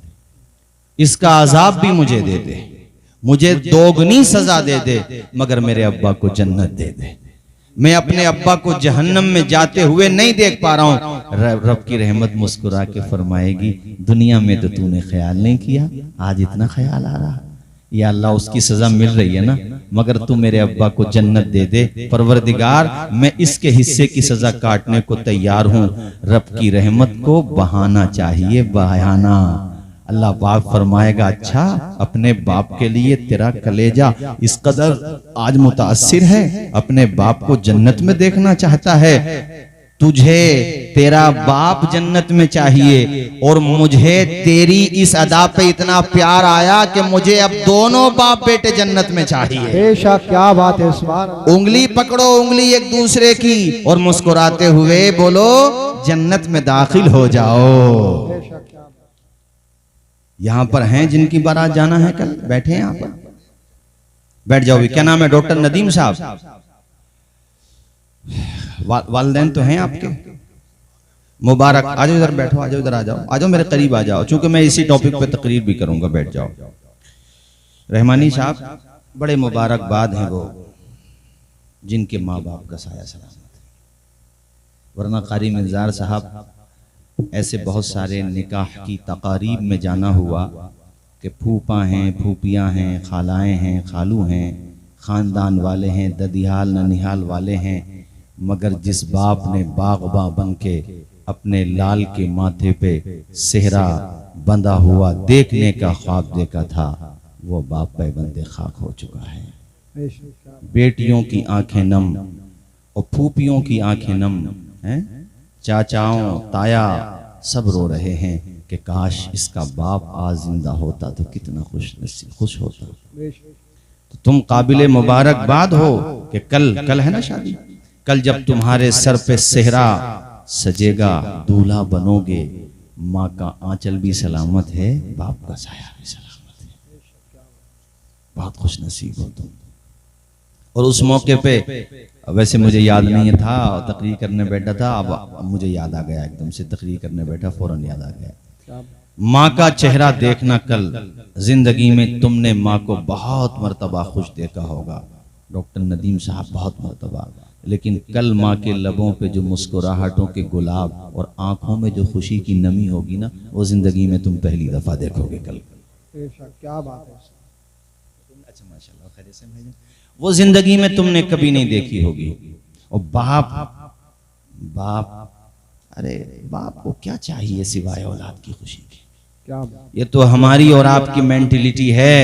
इसका अजाब भी मुझे दे दे, मुझे दोगुनी सजा दे दे, मगर मेरे अब्बा को जन्नत दे दे। मैं अपने अब्बा को जहन्नम में जाते हुए नहीं देख पा रहा हूं। रब की रहमत मुस्कुरा के फरमाएगी दुनिया में तो तूने ख्याल नहीं किया, आज इतना ख्याल आ रहा। या अल्लाह उसकी सजा मिल रही है ना, मगर तू मेरे अब्बा को जन्नत दे दे। परवरदिगार मैं इसके हिस्से की सजा काटने को तैयार हूं। रब की रहमत को बहाना चाहिए, बहाना। अल्लाह पाक फरमाएगा अच्छा अपने बाप के लिए तेरा कलेजा इस कदर आज मुतासिर है, अपने बाप को जन्नत में देखना चाहता है। तुझे तेरा बाप जन्नत में चाहिए और मुझे तेरी इस अदा पे इतना प्यार आया कि मुझे अब दोनों बाप बेटे जन्नत में चाहिए। बेशक क्या बात है, सुभान अल्लाह। उंगली पकड़ो उंगली एक दूसरे की और मुस्कुराते हुए बोलो जन्नत में दाखिल हो जाओ। बेशक क्या यहां पर हैं जिनकी बारात जाना है कल, बैठे हैं यहां पर, बैठ जाओ। क्या नाम है? डॉक्टर नदीम साहब। वालिदैन तो हैं आपके, मुबारक। आ जाओ इधर बैठो, आ जाओ इधर, आ जाओ मेरे करीब आ जाओ, चूंकि मैं इसी टॉपिक पे तकरीर भी करूंगा। बैठ जाओ। रहमानी साहब बड़े मुबारकबाद हैं वो जिनके माँ बाप का साया सलामत है, वरना कारी मिर्जार साहब ऐसे बहुत सारे निकाह की तकारीब में जाना हुआ कि फूफा हैं, फूफियाँ हैं, खालाएँ हैं, खालू हैं, ख़ानदान वाले हैं, ददियाल ननिहाल वाले हैं, मगर जिस बाप ने बागबा बन के अपने लाल के माथे पे सेहरा बंधा हुआ देखने का ख्वाब देखा था, वो बाप पैबंदे खाक हो चुका है। बेटियों की आंखें नम और फूफियों की आंखें नम हैं, चाचाओं ताया सब रो रहे हैं कि काश इसका बाप आज जिंदा होता तो कितना खुश होता। तो तुम काबिले मुबारकबाद हो कि कल है ना शादी, कल जब तुम्हारे सर पे सेहरा सजेगा, दूल्हा बनोगे, माँ का आंचल भी सलामत है, बाप का साया भी सलामत है। बहुत खुश नसीब हो तुम। और उस मौके पे वैसे मुझे याद नहीं था, तकरीर करने बैठा था, अब मुझे याद आ गया, एकदम से तकरीर करने बैठा फौरन याद आ गया। माँ का चेहरा देखना कल, जिंदगी में तुमने माँ को बहुत मर्तबा खुश देखा होगा, डॉक्टर नदीम साहब बहुत मर्तबा, लेकिन कल माँ के लबों पे जो मुस्कुराहटों के गुलाब और आंखों में जो खुशी की नमी होगी ना, वो जिंदगी में तुम पहली दफा देखोगे कल। क्या बात है। अच्छा माशाल्लाह, खैरियत से भाई। वो जिंदगी में तुमने कभी नहीं देखी होगी। और बाप अरे बाप को क्या चाहिए सिवाय औलाद की खुशी के। क्या बात। ये तो हमारी और आपकी मेंटेलिटी है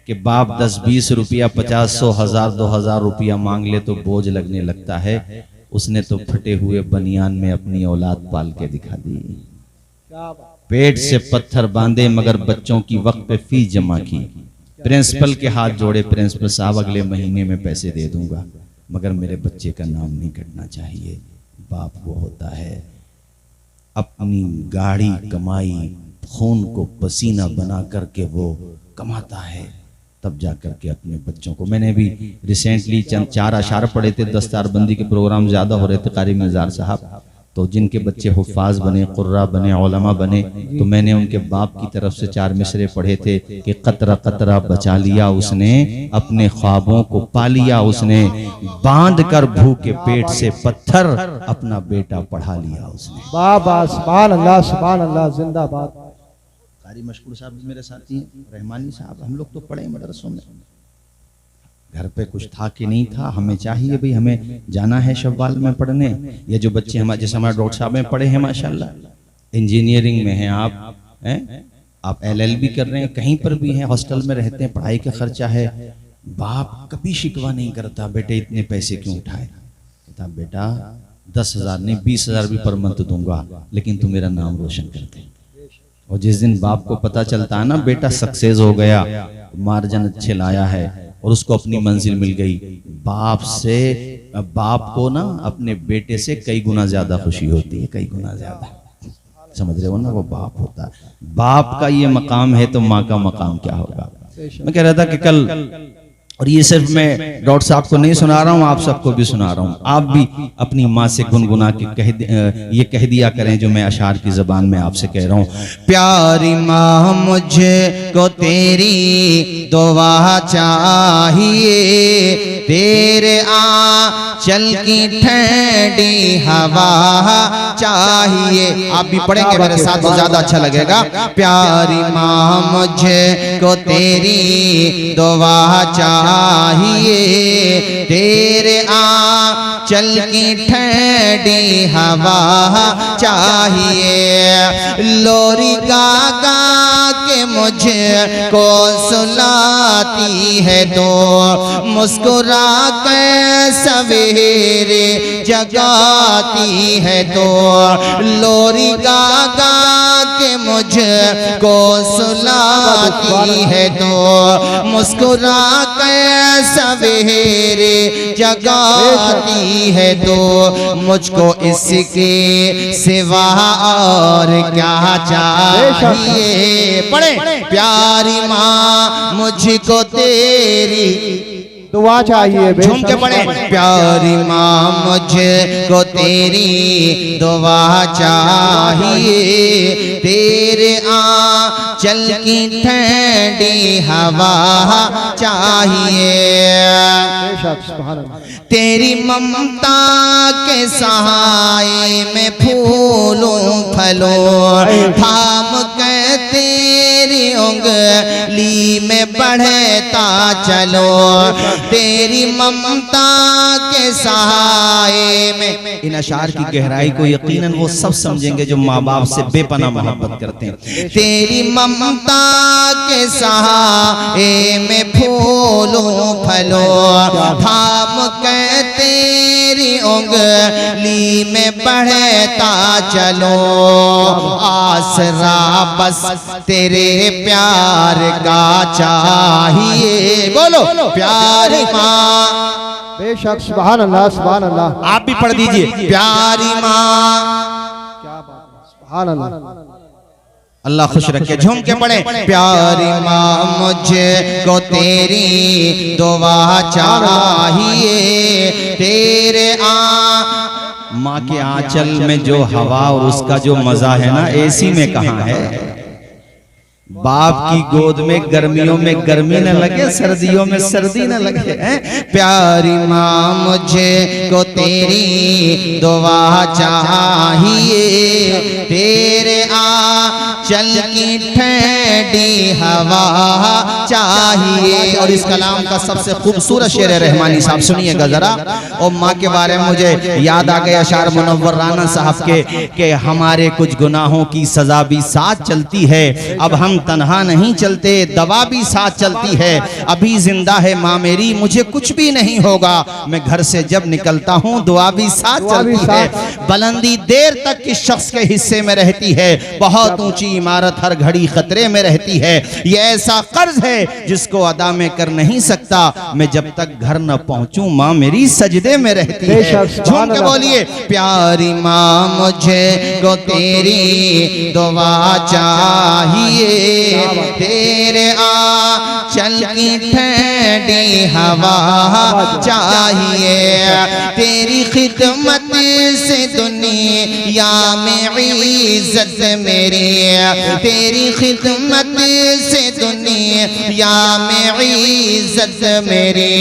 कि बाप 10-20 रुपया 50-100 1000 2000 रुपया मांग ले तो बोझ लगने लगता है। उसने तो फटे हुए बनियान में अपनी औलाद पाल के दिखा दी। क्या बात। पेट से पत्थर बांधे मगर बच्चों की वक्त पे फीस जमा की। प्रिंसिपल के हाथ जोड़े, प्रिंसिपल साहब अगले महीने में पैसे दे दूंगा, मगर मेरे बच्चे का नाम नहीं कटना चाहिए। बाप वो होता है अपनी गाढ़ी कमाई खून को पसीना बना करके वो कमाता है, तब जा करके अपने बच्चों को। मैंने भी रिसेंटली 4 अशार पढ़े थे, दस्तारबंदी के प्रोग्राम ज़्यादा हो रहे थे कारी मिर्जार साहब, तो जिनके बच्चे हुफ़ाज़ बने, कुर्रा बने, उलमा बने, तो मैंने उनके बाप की तरफ से 4 मिसरे पढ़े थे कि कतरा कतरा बचा लिया उसने, अपने ख्वाबों को पा लिया उसने, बांध कर भूखे पेट से पत्थर अपना बेटा पढ़ा लिया उसने। बाबा सुभान अल्लाह जिंदाबाद। कारी मशकूर साहब मेरे साथी हैं, रहमानी साहब, हम लोग तो पढ़े मदरसों में, घर पे कुछ था कि नहीं था, हमें चाहिए भाई हमें जाना है शव्वाल में पढ़ने। ये जो बच्चे हमारे जैसे हमारे डॉक्टर साहब में पढ़े हैं माशाल्लाह, इंजीनियरिंग में हैं आप LLB कर रहे हैं, कहीं पर भी हैं, हॉस्टल में रहते हैं, पढ़ाई का खर्चा है। बाप कभी शिकवा नहीं करता बेटे इतने पैसे क्यों उठाए, कहता बेटा 10,000 नहीं 20,000 भी पर मंथ दूंगा, लेकिन तू मेरा नाम रोशन कर दे। और जिस दिन बाप को पता चलता है ना बेटा सक्सेस हो गया, मार्जिन अच्छे लाया है और उसको अपनी मंजिल मिल गई, बाप को ना अपने बेटे से कई गुना ज्यादा खुशी होती है, कई गुना ज्यादा। समझ रहे हो ना, वो बाप होता है। बाप का ये मकाम है तो माँ का मकाम क्या होगा। मैं कह रहा था कि कल और ये सिर्फ मैं डॉक्टर साहब को नहीं सुना रहा हूँ, आप सबको भी सुना रहा हूँ। आप भी अपनी माँ से गुनगुना के ये कह दिया करें जो मैं अशार की जबान में आपसे कह रहा हूँ। प्यारी माँ मुझे को तेरी दुआ चाहिए, तेरे आंचल की ठंडी हवा चाहिए। आप भी पढ़ेंगे मेरे साथ तो ज्यादा अच्छा लगेगा। प्यारी माँ मुझे को तेरी दुआ चाहिए, तेरे आंचल की ठंडी हवा चाहिए। लोरी गा गा के मुझे को सुलाती है तो मुस्कुरा के सवेरे जगाती है तो, लोरी गा गा के मुझे को सुलाती है तो मुस्कुरा के सवेरे जगाती है तो, मुझको इसके सिवा और क्या चाहिए। पढ़े प्यारी माँ मुझको तेरी दुआ चाहिए। झूम के पढ़े प्यारी माँ मुझे को तेरी दुआ चाहिए, तेरे आंचल की ठंडी हवा चाहिए। तेरी ममता के सहाय में फूलों फलों, थाम के तेरी उंगली में बढ़ता चलो। तेरी ममता के सहाय में, इन अशार की गहराई को यकीनन वो सब समझेंगे जो माँ बाप से बेपनाह मोहब्बत करते हैं। तेरी ममता के सहाय में फूलों फलों, थाम के तेरी उंगली में बढ़ता चलो। आसरा बस तेरे प्यार का चाहिए। बोलो प्यारी माँ। बेशक सुभान अल्लाह सुभान अल्लाह। आप भी पढ़ दीजिए प्यारी माँ। क्या बात है, सुभान अल्लाह। अल्लाह खुश रखे। झूम के पढ़े प्यारी माँ मुझे को तेरी दुआ चाहिए, तेरे माँ के आंचल में जो हवा और उसका जो मजा है ना, एसी में कहाँ है। बाप की गोद में गर्मियों में गर्मी न लगे, सर्दियों में सर्दी न लगे। प्यारी माँ मुझे को तेरी दुआ चाहिए, तेरे आंचल की ठंडी हवा चाहिए। और इस कलाम का सबसे खूबसूरत शेर रहमानी साहब सुनिएगा जरा। और माँ के बारे में मुझे याद आ गया अशार मुनव्वर राना साहब के हमारे कुछ गुनाहों की सजा भी साथ चलती है, अब हम तन्हा नहीं चलते, दवा भी साथ चलती है। अभी जिंदा है माँ मेरी, मुझे कुछ भी नहीं होगा, मैं घर से जब निकलता हूँ दुआ भी साथ चलती है। बुलंदी देर तक किस शख्स के हिस्से में रहती है, बहुत ऊंची इमारत हर घड़ी खतरे में रहती है। ये ऐसा कर्ज है जिसको अदा में कर नहीं सकता, मैं जब तक घर न पहुंचूं माँ मेरी सजदे में रहती है। झूम के बोलिए प्यारी माँ मुझे को तेरी दुआ चाहिए, तेरे आंचल की ठंडी हवा चाहिए। तेरी खिदमत से दुनिया में इज्जत मेरी, तेरी खिदमत से दुनिया में इज्जत मेरी,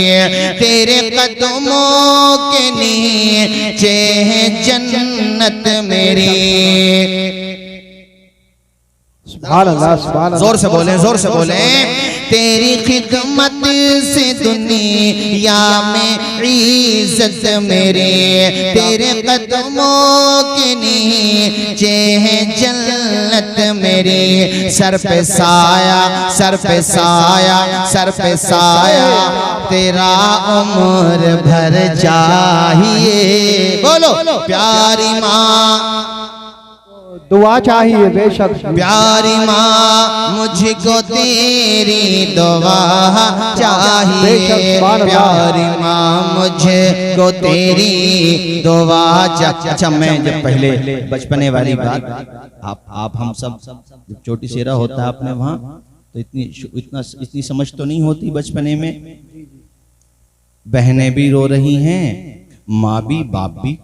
तेरे कदमों के नीचे है जन्नत मेरी। सुभान अल्लाह सुभान अल्लाह। जोर से बोलें, जोर से बोलें। तेरी खिदमत से दुनिया में इज्जत मेरी, तेरे कदमों के नीचे है जन्नत मेरी। सर पे साया, सर पे साया, सर पे साया, तेरा उम्र भर चाहिए। बोलो प्यारी माँ दुआ चाहिए। बेशक प्यारी माँ मुझको तेरी दुआ चाहिए, प्यारी माँ मुझे को तेरी दुआ चाहिए। अच्छा मैं जब पहले बचपने वाली बात, आप हम सब जब छोटी सेरा होता है अपने वहाँ, तो इतनी समझ तो नहीं होती बचपने में। बहनें भी रो रही हैं, माँ भी, बाप भी,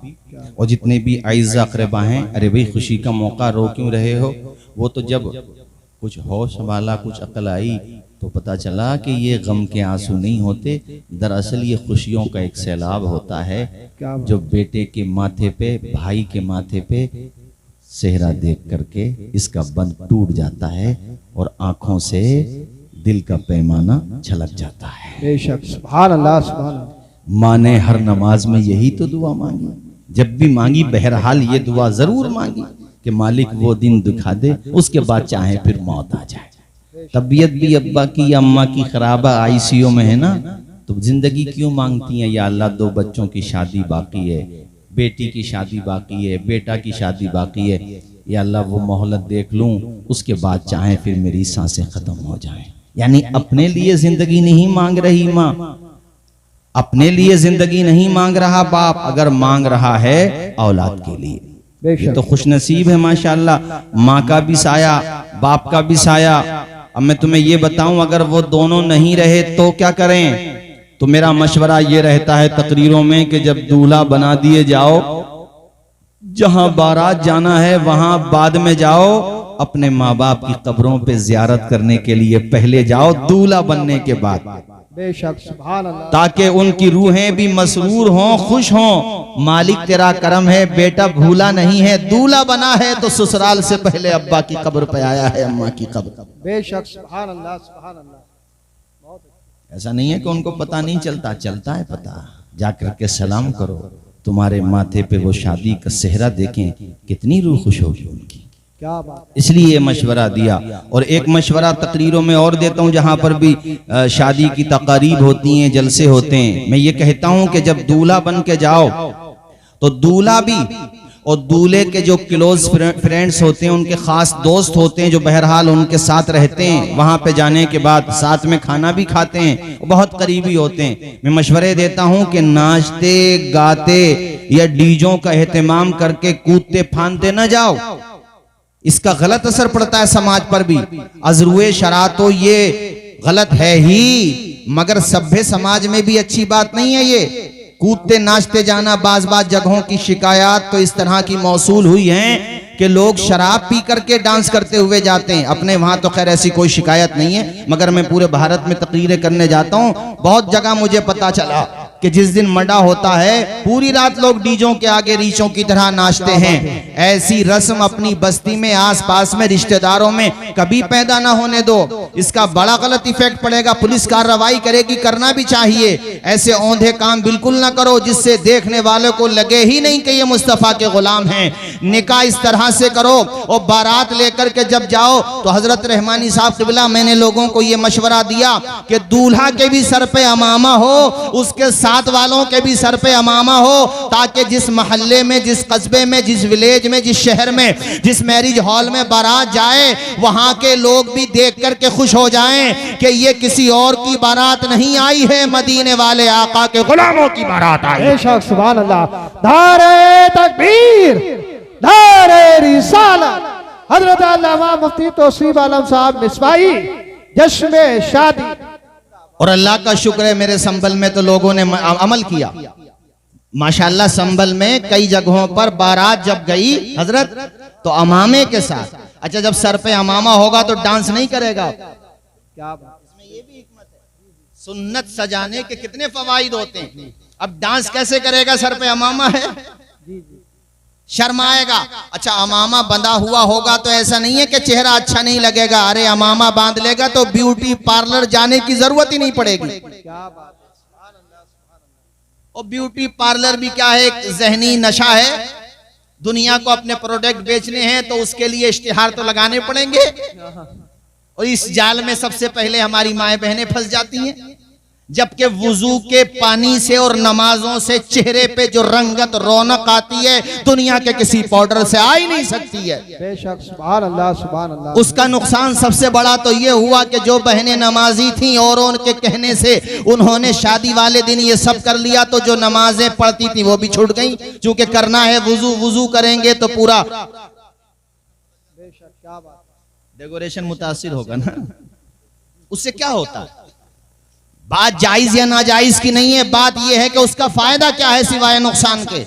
और जितने भी आइज़ा अक़रबा हैं। अरे भाई खुशी का मौका रो क्यों रहे हो? वो तो जब कुछ होश संभाला, कुछ अकल आई तो पता चला कि ये गम के आंसू नहीं होते, दरअसल ये खुशियों का एक सैलाब होता है जो बेटे के माथे पे, भाई के माथे पे सेहरा देख करके इसका बंध टूट जाता है और आंखों से दिल का पैमाना छलक जाता है। बेशक, सुभान अल्लाह, सुभान अल्लाह। माँ ने हर नमाज में यही तो दुआ मांगी, जब भी मांगी बहरहाल ये दुआ जरूर मांगी कि मालिक वो दिन दिखा दे, उसके बाद चाहे फिर मौत आ जाए। तबीयत भी अब्बा की या अम्मा की खराबा, आईसीयू में है ना, तो जिंदगी क्यों मांगती हैं? या अल्लाह 2 बच्चों की शादी बाकी है, बेटी की शादी बाकी है, बेटा की शादी बाकी है, या अल्लाह वो मोहलत देख लूं, उसके बाद चाहे फिर मेरी सांसें खत्म हो जाएं। यानी अपने लिए जिंदगी नहीं मांग रही माँ, अपने लिए जिंदगी नहीं मांग रहा बाप, अगर मांग रहा है औलाद के लिए। ये तो खुशनसीब है माशाअल्लाह, माँ का भी साया, बाप का भी साया। अब मैं तुम्हें ये बताऊं, अगर वो दोनों नहीं रहे तो क्या करें? तो मेरा मशवरा ये रहता है तकरीरों में कि जब दूल्हा बना दिए जाओ, जहां बारात जाना है वहां बाद में जाओ, अपने माँ बाप की कब्रों पे जियारत करने के लिए पहले जाओ दूल्हा बनने के बाद, बेशक, सुभान अल्लाह, ताकि उनकी रूहें भी मसरूर हों, खुश हों। मालिक तेरा करम है, बेटा भूला नहीं है, दूल्हा बना है तो ससुराल से पहले अब्बा की कब्र पे आया है, अम्मा की कब्र। बेशक, सुभान अल्लाह, सुभान अल्लाह। ऐसा नहीं है कि उनको पता नहीं चलता, चलता है पता। जाकर के सलाम करो, तुम्हारे माथे पे वो शादी का सेहरा देखें, कितनी रूह खुश होगी उनकी। क्या बात, इसलिए ये मशवरा दिया। और एक मशवरा तकरीरों में और देता हूँ, जहां पर भी शादी की तकारीब होती हैं, जलसे होते हैं, मैं ये कहता हूं कि जब दूल्हा बन के जाओ तो दूल्हा भी और दूल्हे के जो क्लोज फ्रेंड्स होते हैं, उनके खास दोस्त होते हैं जो बहरहाल उनके साथ रहते हैं, वहां पे जाने के बाद साथ में खाना भी खाते हैं, बहुत करीबी होते हैं। मैं मशवरे देता हूं कि नाचते गाते या डीजों का एहतमाम करके कूदते फांदते न जाओ, इसका गलत असर पड़ता है समाज पर भी। अजरुए शरातो ये गलत है ही, मगर सभ्य समाज में भी अच्छी बात नहीं है ये कूदते नाचते जाना। बाज जगहों की शिकायत तो इस तरह की मौसूल हुई हैं कि लोग शराब पी करके डांस करते हुए जाते हैं। अपने वहां तो खैर ऐसी कोई शिकायत नहीं है, मगर मैं पूरे भारत में तकरीरें करने जाता हूं, बहुत जगह मुझे पता चला कि जिस दिन मंडा होता है पूरी रात लोग डीजों के आगे रीछों की तरह नाचते हैं। ऐसी रस्म अपनी बस्ती में, आसपास में, रिश्तेदारों में कभी पैदा ना होने दो, इसका बड़ा गलत इफेक्ट पड़ेगा। पुलिस कार्रवाई करेगी, करना भी चाहिए। ऐसे औंधे काम बिल्कुल ना करो जिससे देखने वालों को लगे ही नहीं कि ये मुस्तफा के गुलाम हैं। निकाह इस तरह से करो और बारात लेकर के जब जाओ तो हजरत रहमानी साहब क़िबला, मैंने लोगों को ये मशवरा दिया कि दूल्हा के भी सर पे अमामा हो, उसके साथ वालों के भी सर पे अमामा हो, ताकि जिस मोहल्ले में, जिस कस्बे में, जिस विलेज में, जिस शहर में, जिस मैरिज हॉल में बारात जाए, वहां के लोग भी देख करके खुश हो जाएं कि ये किसी और की बारात नहीं आई है, मदीने वाले आका के गुलामों की बारात आई। बेशक, सुभान अल्लाह। नारे तकबीर, नारे रिसालत। हजरत अल्लामा मुफ्ती तौसीफ आलम साहब मिसवाई, जश्न शादी। और अल्लाह का शुक्र है मेरे संभल में तो लोगों ने अमल किया माशाअल्लाह। संभल में कई जगहों पर बारात जब गई हजरत तो अमामे के साथ। अच्छा, जब सर पे अमामा होगा तो डांस नहीं करेगा। क्या बात, इसमें ये भी हिकमत है। सुन्नत सजाने के कितने फवाइद होते हैं। अब डांस कैसे करेगा, सर पे अमामा है, शर्माएगा। अच्छा, अमामा बंधा हुआ होगा तो ऐसा नहीं है कि चेहरा अच्छा नहीं लगेगा। अरे अमामा बांध लेगा तो ब्यूटी पार्लर जाने की जरूरत ही नहीं पड़ेगी। क्या बात, और ब्यूटी पार्लर भी क्या है, एक जहनी नशा है। दुनिया को अपने प्रोडक्ट बेचने हैं तो उसके लिए इश्तिहार तो लगाने पड़ेंगे, और इस जाल में सबसे पहले हमारी माएं बहनें फंस जाती हैं। जबकि वुजू के पानी से और नमाजों से चेहरे पे जो रंगत रौनक आती है दुनिया के किसी पाउडर से आ ही नहीं सकती है। बेशक, सुभान अल्लाह, सुभान अल्लाह। उसका नुकसान सबसे बड़ा तो ये हुआ कि जो बहनें नमाजी थीं और उनके कहने से उन्होंने शादी वाले दिन ये सब कर लिया, तो जो नमाजें पढ़ती थी वो भी छूट गई। क्योंकि करना है वुजू, वुजू करेंगे तो पूरा बेशक, क्या बात, डेकोरेशन मुतासिर होगा ना। उससे क्या होता है, बात जायज या नाजायज की नहीं है, बात यह है कि उसका फायदा क्या है सिवाय नुकसान के।